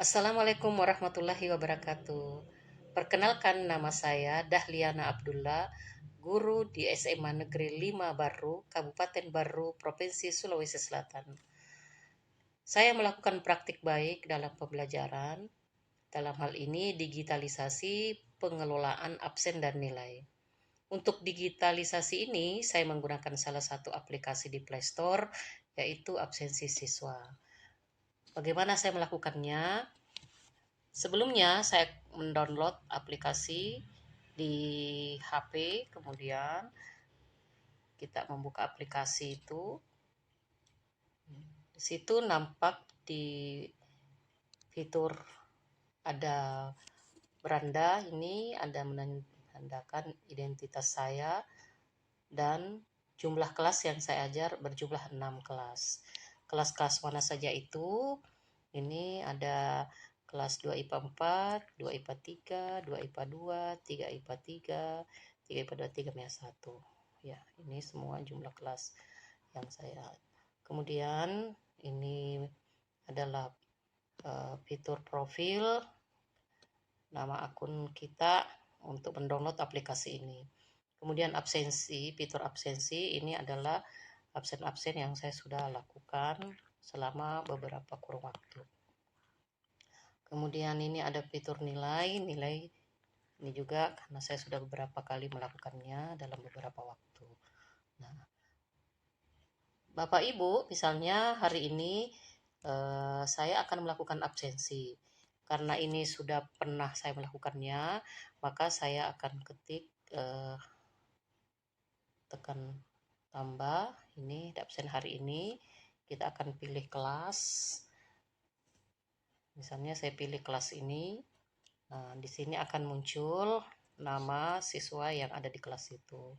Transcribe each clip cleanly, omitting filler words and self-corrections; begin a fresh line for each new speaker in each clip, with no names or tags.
Assalamualaikum warahmatullahi wabarakatuh. Perkenalkan, nama saya Dahliana Abdullah, guru di SMA Negeri 5 Baru, Kabupaten Baru, Provinsi Sulawesi Selatan. Saya melakukan praktik baik dalam pembelajaran, dalam hal ini digitalisasi pengelolaan absen dan nilai. Untuk digitalisasi ini, saya menggunakan salah satu aplikasi di Play Store, yaitu Absensi Siswa. Bagaimana saya melakukannya? Sebelumnya saya mendownload aplikasi di HP, kemudian kita membuka aplikasi itu. Di situ nampak di fitur ada beranda ini ada menandakan identitas saya dan jumlah kelas yang saya ajar berjumlah 6 kelas. Kelas-kelas mana saja itu? Ini ada kelas 2 IPA 4, 2 IPA 3, 2 IPA 2, 3 IPA 3, 3 IPA 2, 3 MIA 1. Ya, ini semua jumlah kelas yang saya. Kemudian ini adalah fitur profil, nama akun kita untuk mendownload aplikasi ini. Kemudian absensi, fitur absensi ini adalah absen-absen yang saya sudah lakukan selama beberapa kurun waktu. Kemudian ini ada fitur nilai ini juga karena saya sudah beberapa kali melakukannya dalam beberapa waktu. Nah, Bapak Ibu, misalnya hari ini saya akan melakukan absensi. Karena ini sudah pernah saya melakukannya, maka saya akan ketik tekan tambah ini absen hari ini. Kita akan pilih kelas. Misalnya saya pilih kelas ini. Nah, di sini akan muncul nama siswa yang ada di kelas itu.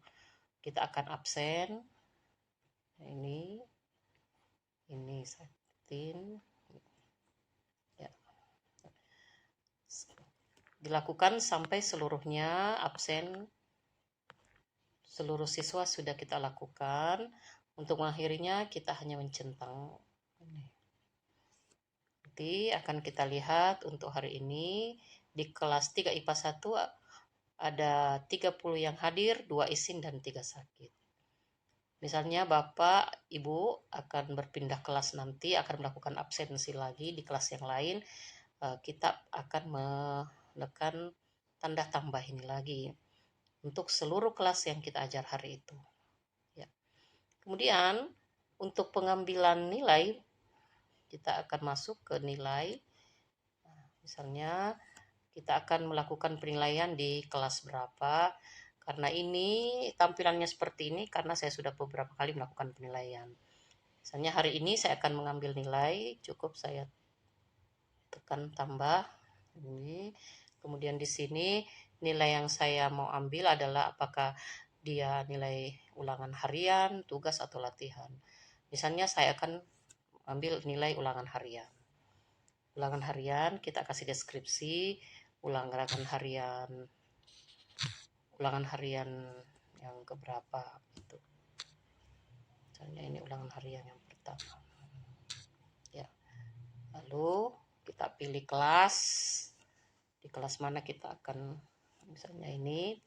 Kita akan absen. Ini setin. Ya. Dilakukan sampai seluruhnya absen. Seluruh siswa sudah kita lakukan. Untuk mengakhirinya kita hanya mencentang. Nanti akan kita lihat untuk hari ini di kelas 3 IPA 1 ada 30 yang hadir, 2 isin dan 3 sakit. Misalnya Bapak, Ibu akan berpindah kelas nanti, akan melakukan absensi lagi di kelas yang lain, kita akan menekan tanda tambah ini lagi untuk seluruh kelas yang kita ajar hari itu. Ya. Kemudian untuk pengambilan nilai, kita akan masuk ke nilai. Misalnya kita akan melakukan penilaian di kelas berapa. Karena ini tampilannya seperti ini karena saya sudah beberapa kali melakukan penilaian. Misalnya hari ini saya akan mengambil nilai, cukup saya tekan tambah ini. Kemudian di sini nilai yang saya mau ambil adalah apakah dia nilai ulangan harian, tugas atau latihan. Misalnya saya akan ambil nilai ulangan harian. Ulangan harian kita kasih deskripsi ulangan harian yang keberapa gitu. Misalnya ini ulangan harian yang pertama. Ya. Lalu kita pilih kelas. Di kelas mana kita akan misalnya ini.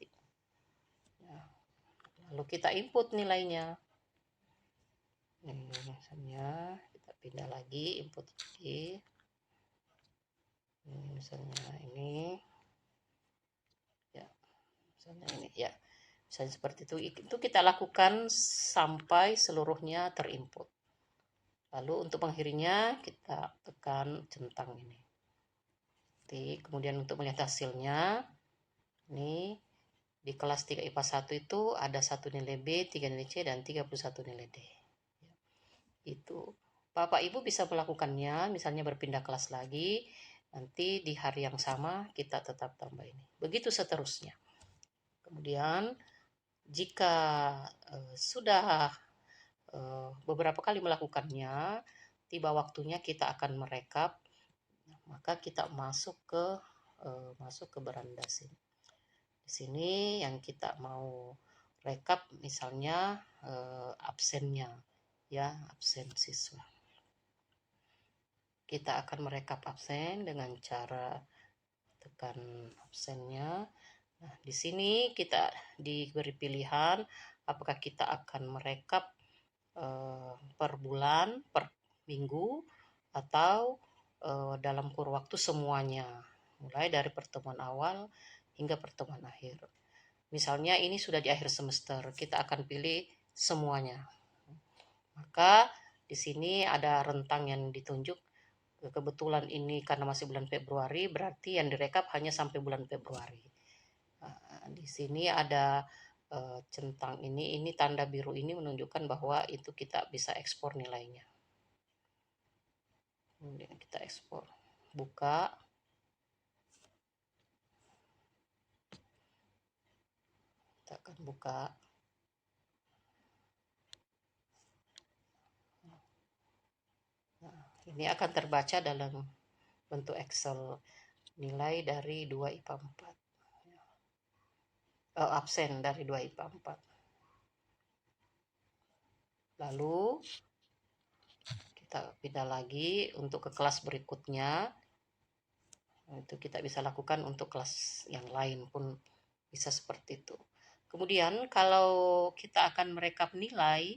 Ya. Lalu kita input nilainya. Ini misalnya kita pindah lagi, input lagi. Ini misalnya ini. Ya. Misalnya ini ya. Misalnya seperti itu kita lakukan sampai seluruhnya terinput. Lalu untuk mengakhirinya kita tekan centang ini. Kemudian untuk melihat hasilnya, ini di kelas 3 IPA 1 itu ada 1 nilai B, 3 nilai C, dan 31 nilai D. Itu Bapak Ibu bisa melakukannya, misalnya berpindah kelas lagi, nanti di hari yang sama kita tetap tambah ini. Begitu seterusnya. Kemudian jika sudah beberapa kali melakukannya, tiba waktunya kita akan merekap, maka kita masuk ke beranda sini. Di sini yang kita mau rekap misalnya absennya, ya absen siswa. kita akan merekap absen dengan cara tekan absennya. Nah, di sini kita diberi pilihan apakah kita akan merekap per bulan, per minggu, atau dalam kurun waktu semuanya, mulai dari pertemuan awal hingga pertemuan akhir. Misalnya ini sudah di akhir semester, kita akan pilih semuanya. Maka di sini ada rentang yang ditunjuk. Kebetulan ini karena masih bulan Februari, berarti yang direkap hanya sampai bulan Februari. Di sini ada centang ini tanda biru ini menunjukkan bahwa itu kita bisa ekspor nilainya. Kemudian kita ekspor, buka, kita akan buka. Nah, ini akan terbaca dalam bentuk Excel nilai dari 2 IPA 4. Absen dari 2 IPA 4. Lalu kita pindah lagi untuk ke kelas berikutnya. Itu kita bisa lakukan untuk kelas yang lain pun bisa seperti itu. Kemudian kalau kita akan merekap nilai,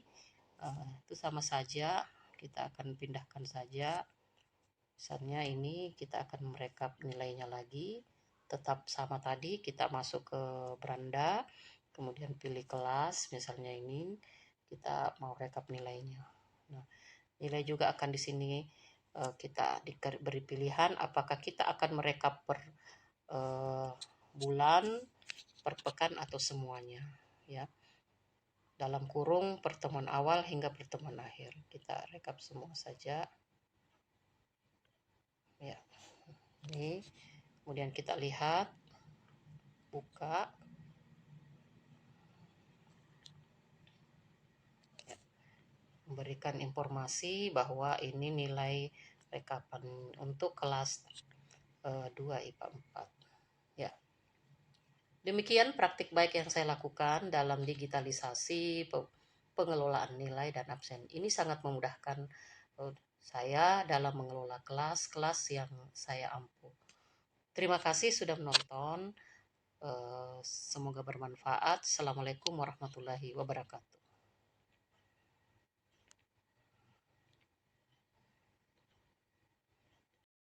itu sama saja, kita akan pindahkan saja. Misalnya ini kita akan merekap nilainya lagi, tetap sama tadi, kita masuk ke beranda, kemudian pilih kelas, misalnya ini kita mau rekap nilainya. Nah, nilai juga akan di sini kita diberi pilihan apakah kita akan merekap per bulan, per pekan, atau semuanya, ya. Dalam kurung pertemuan awal hingga pertemuan akhir. Kita rekap semua saja. Ya. Ini kemudian kita lihat, buka. Ya. Memberikan informasi bahwa ini nilai rekapan untuk kelas 2 IPA 4. Ya. Demikian praktik baik yang saya lakukan dalam digitalisasi pengelolaan nilai dan absen. Ini sangat memudahkan saya dalam mengelola kelas-kelas yang saya ampu. Terima kasih sudah menonton. Semoga bermanfaat. Assalamualaikum warahmatullahi wabarakatuh.